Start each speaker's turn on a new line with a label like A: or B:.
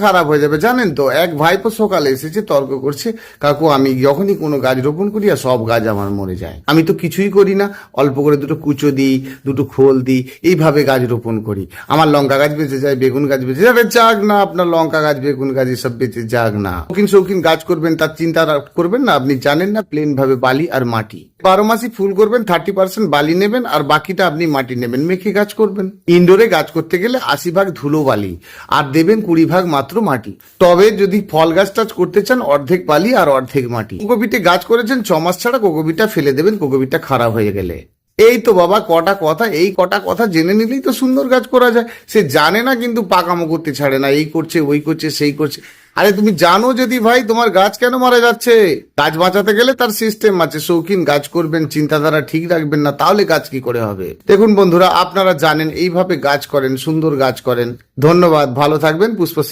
A: খারাপ হয়ে যাবে। জানেন তো, এক ভাইপো সকালে এসেছে তর্ক করছে, কাকু আমি যখনই কোনো গাছ রোপণ করি আর সব গাছ আমার মরে যায়, আমি তো কিছুই করি না, অল্প করে দুটো কুচো দিই, দুটো খোল দিই, এইভাবে গাছ রোপণ করি, আমার লঙ্কা গাছ বেঁচে যায়, বেগুন গাছ বেঁচে যাবে। যাক না, আপনার লঙ্কা গাছ বেগুন গাছ এসব বেঁচে যাক না, শৌখিন শৌখিন গাছ করবেন তার চিন্তা করবেন না। আপনি জানেন না, প্লেন ভাবে বালি আর মাটি 12 মাসই ফুল করবেন, 30% বালি নেবেন আর বাকিটা আপনি মাটি নেবেন, মেখে গাছ করবেন। ইনডোরে গাছ করতে গেলে 80 ভাগ ধুলো বালি আর দেবেন 20 ভাগ মাত্র মাটি। তবে যদি ফল গাছ টাছ করতে চান, অর্ধেক বালি আর অর্ধেক মাটি। কোকোপিটে গাছ করেছেন 6 মাস ছাড়া, কোকোপিটটা ফেলে দেবেন কোকোপিটটা খারাপ হয়ে গেলে। এই তো বাবা কটা কথা, এই কটা কথা জেনে নিলেই তো সুন্দর গাছ করা যায়। সে জানে না কিন্তু পাকামো করতে ছাড়ে না, এই করছে ওই করছে সেই করছে। আরে তুমি জানো যদি ভাই তোমার গাছ কেন মারা যাচ্ছে? গাছ বাঁচাতে গেলে তার সিস্টেম আছে, শৌখিন গাছ করবেন, চিন্তাধারা ঠিক রাখবেন না, তাহলে গাছ কি করে হবে? দেখুন বন্ধুরা, আপনারা জানেন এইভাবে গাছ করেন, সুন্দর গাছ করেন। ধন্যবাদ, ভালো থাকবেন। পুষ্পশ্রী।